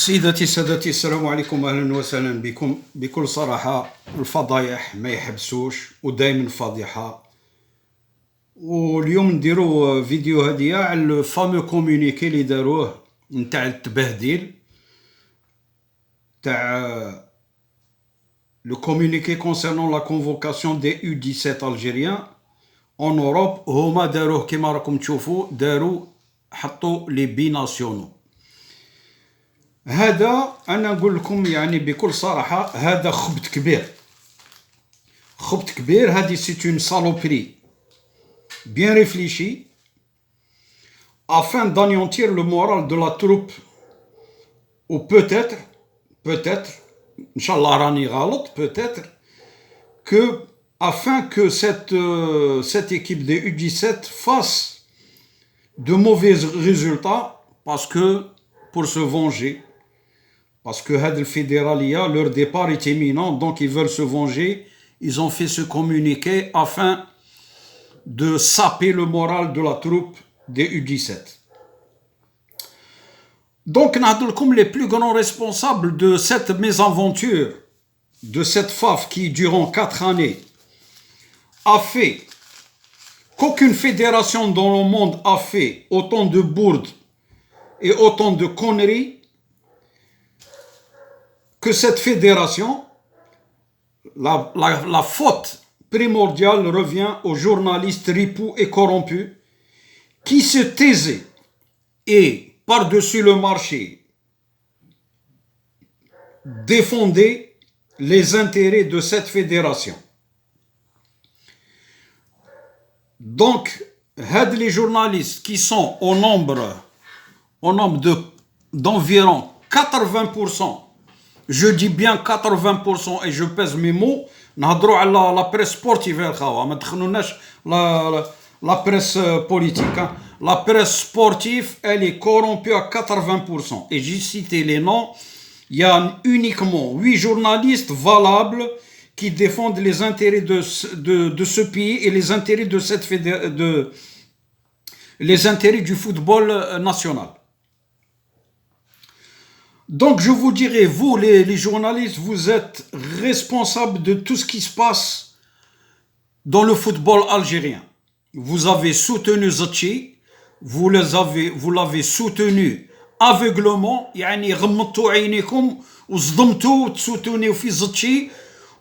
سيداتي سادتي، السلام عليكم، اهلا وسهلا بكم. بكل صراحة الفضايح ما يحبسوش ودايما فضيحة. واليوم نديرو فيديو هدية على الفامو كومونيكي اللي داروه نتاع التبهديل تاع لو كومونيكي كونسيرنون لا كونفوكاسيون دي U17 الجيريان اون اوروب. هما داروه كيما راكم تشوفوا، داروا حطوا لي بيناسيونو. هذا أنا نقول لكم يعني بكل صراحة هذا خبط كبير، خبط كبير. هذه سيت اون سالوبري bien réfléchie afin d'anéantir le moral de la troupe, ou peut-être, Inch'Allah rani غلط, peut-être que afin que cette équipe des U17 fasse de mauvais résultats, parce que pour se venger. Parce que le fédéralia, leur départ est imminent, donc ils veulent se venger. Ils ont fait ce communiqué afin de saper le moral de la troupe des U17. Donc, comme les plus grands responsables de cette mésaventure, de cette FAF qui, durant 4 années, a fait qu'aucune fédération dans le monde a fait autant de bourdes et autant de conneries que cette fédération. La faute primordiale revient aux journalistes ripoux et corrompus qui se taisaient et, par-dessus le marché, défendaient les intérêts de cette fédération. Donc, les journalistes qui sont au nombre d'environ 80%, je dis bien 80%, et je pèse mes mots, نهضروا على la presse sportive الخاوة، ما تدخلوناش la presse politique. La presse sportive, elle est corrompue à 80%. Et j'ai cité les noms, il y a uniquement 8 journalistes valables qui défendent les intérêts de ce pays et les intérêts les intérêts du football national. Donc je vous dirais, vous les journalistes, vous êtes responsables de tout ce qui se passe dans le football algérien. Vous avez soutenu Zetchi, vous l'avez soutenu aveuglement, يعني غمضتوا عينيكم وصدمتوا وتسوتونيو في Zetchi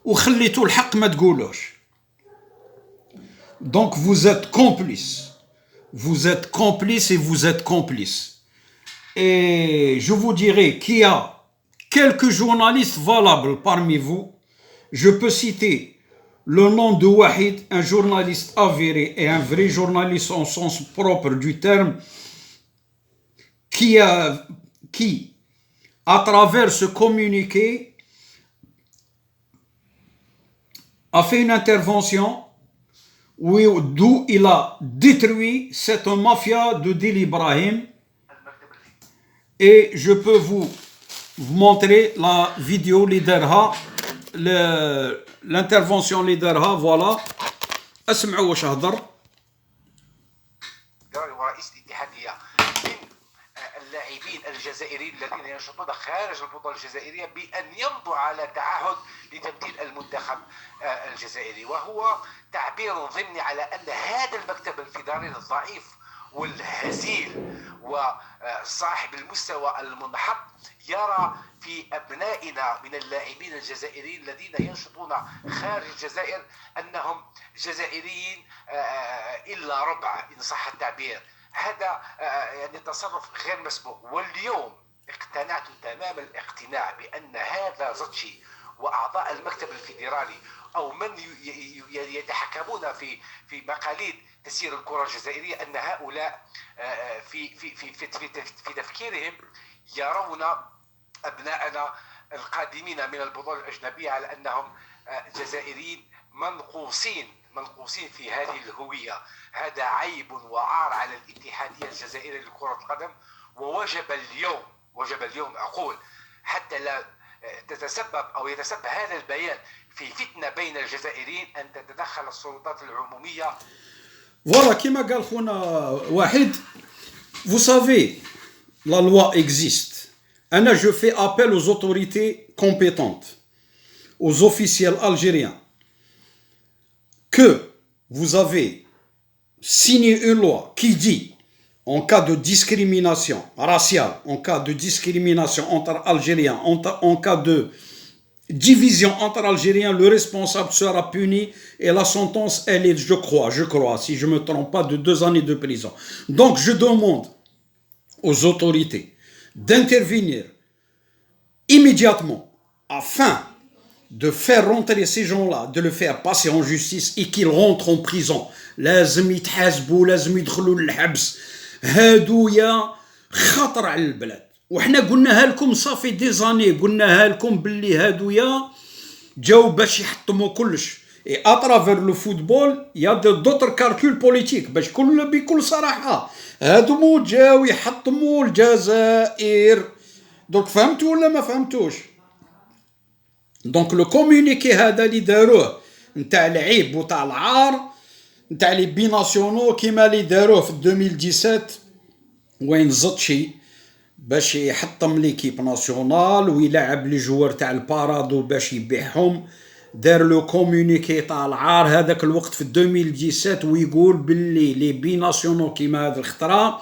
وخليتوا الحق ما تقولوش. Donc vous êtes complices. Vous êtes complices et vous êtes complices. Et je vous dirais qu'il y a quelques journalistes valables parmi vous. Je peux citer le nom de Wahid, un journaliste avéré et un vrai journaliste en sens propre du terme, qui à travers ce communiqué, a fait une intervention d'où il a détruit cette mafia de Dil Ibrahim. Et je peux vous montrer la vidéo لدارها l'intervention لدارها. voilà. اسمعوا واش هضر. ورئيس الاتحادية من اللاعبين الجزائريين الذين ينشطون خارج البطولة الجزائرية بأن يمضوا على تعهد لتمثيل المنتخب الجزائري، وهو تعبير ضمني على أن هذا المكتب الفيدرالي الضعيف والهزيل وصاحب المستوى المنحط يرى في أبنائنا من اللاعبين الجزائريين الذين ينشطون خارج الجزائر أنهم جزائريين إلا ربع إن صح التعبير. هذا يعني تصرف غير مسبوق. واليوم اقتنعت تمام الاقتناع بأن هذا زتشي وأعضاء المكتب الفيدرالي أو من يتحكمون في مقاليد تسيير الكرة الجزائرية أن هؤلاء في تفكيرهم يرون أبناءنا القادمين من البطولة الأجنبية على أنهم جزائريين منقوصين في هذه الهوية. هذا عيب وعار على الاتحادية الجزائرية لكرة القدم، ووجب اليوم أقول حتى لا تتسبب أو يتسبب هذا البيان في فتنة بين الجزائريين أن تتدخل السلطات العمومية. Voilà, كما قال خونا واحد, vous savez, la loi existe. je fais appel aux autorités compétentes, aux officiels algériens, que vous avez signé une loi qui dit, en cas de discrimination raciale, en cas de discrimination entre Algériens, en cas de division entre Algériens, le responsable sera puni et la sentence, elle est, je crois, si je ne me trompe pas, de 2 années de prison. Donc je demande aux autorités d'intervenir immédiatement afin de faire rentrer ces gens-là, de le faire passer en justice et qu'ils rentrent en prison. لازم يتحاسبوا، لازم يدخلوا للحبس. هادو يا خطر على البلاد. وحنا قلناها لكم صافي دي زاني، قلناها لكم باللي هادو يا جاو باش يحطموا كلش. Et à travers le football, il y a d'autres calculs politiques. باش بكل صراحة هادو جاو يحطموا الجزائر. دونك فهمتوا ولا ما فهمتوش؟ دونك لو كومونيكي هذا اللي داروه نتاع العيب وتاع العار نتاع لي بيناسيونو كيما اللي داروه في 2017 وين زطشي باش يحطم ليكيب ناسيونال ويلعب لي جوار تاع البارادو باش يبيعهم، دار لو كومونيكي تاع العار هذاك الوقت في 2017 ويقول باللي لي بيناسيونو كيما هذا الخطره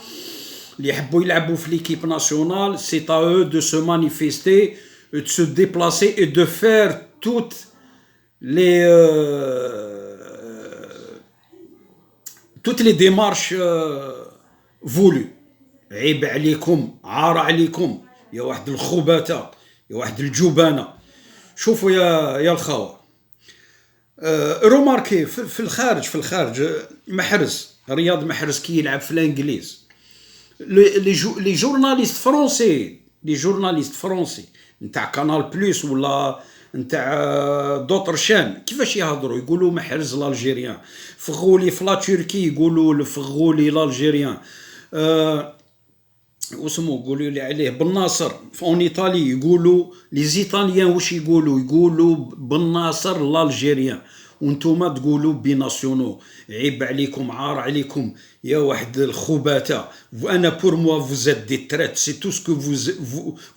اللي يحبوا يلعبوا في ليكيب ناسيونال سي à eux de se manifester, de se déplacer et de faire toutes les démarches voulues. عيب عليكم، عار عليكم يا واحد الخبثاء، يا واحد الجبانة. شوفوا يا الخوة، روماركي في الخارج محرز، رياض محرز كي يلعب في الانجليز، لي جورناليست فرونسي نتاع كانال بلوس ولا نتاع دوطر شان كيفاش يهضروا؟ يقولوا محرز الالجيريان، فغولي في لا تركي يقولوا فغولي الالجيريان، واسمو يقولوا لي عليه بالناصر في اون ايطالي يقولوا لي زيطاليان واش يقولوا بالناصر الالجيريان، وانتوما تقولوا بيناسيونو. عيب عليكم، عار عليكم يا واحد الخبثاء. وانا بور موا vous êtes des traîtres, c'est tout ce que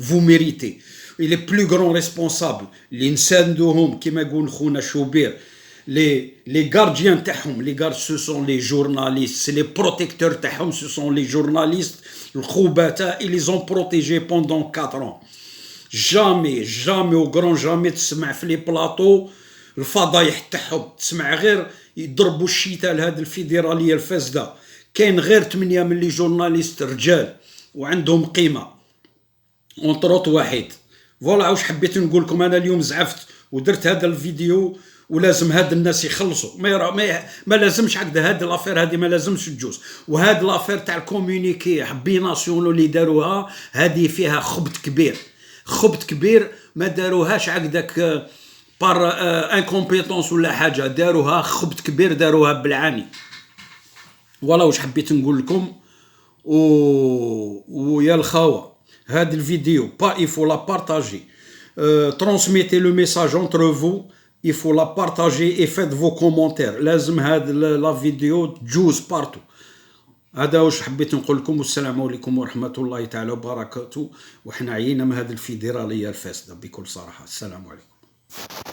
vous méritez. Et les plus grands responsables اللي نساندوهم كيما يقول خونا شوبير، les gardiens تاعهم، les gardes ce sont les journalistes, c'est les protecteurs تاعهم ce sont les journalistes الخبثاء. ils les ont protégés pendant 4 ans. jamais au grand jamais تسمع في لي بلاطو الفضايح تاعهم، تسمع غير يضربوا الشتاء لهذه الفيدراليه الفاسده. كاين غير 8 من لي جورناليست رجال وعندهم قيمه اونطروط واحد. فوالا واش حبيت نقول لكم. انا اليوم زعفت ودرت هذا الفيديو ولازم هاد الناس يخلصوا. ما لازمش هكذا، هاد لافير هادي ما لازمش تجوز. وهاد لافير تاع الكومونيكي بيناسيونو اللي داروها هادي فيها خبط كبير ما داروهاش هكذاك بار انكومبيتونس ولا حاجه، داروها خبط كبير، داروها بالعاني. ولا واش حبيت نقول لكم. ويا الخاوه هاد الفيديو il faut la partager, transmettez le message entre vous, il faut la partager et faites vos commentaires. لازم هاد لا فيديو تجوز بارتو. هذا واش حبيت نقول لكم. والسلام عليكم ورحمه الله تعالى وبركاته. وحنا عينا من هذه الفيدراليه الفاسده بكل صراحه. السلام عليكم.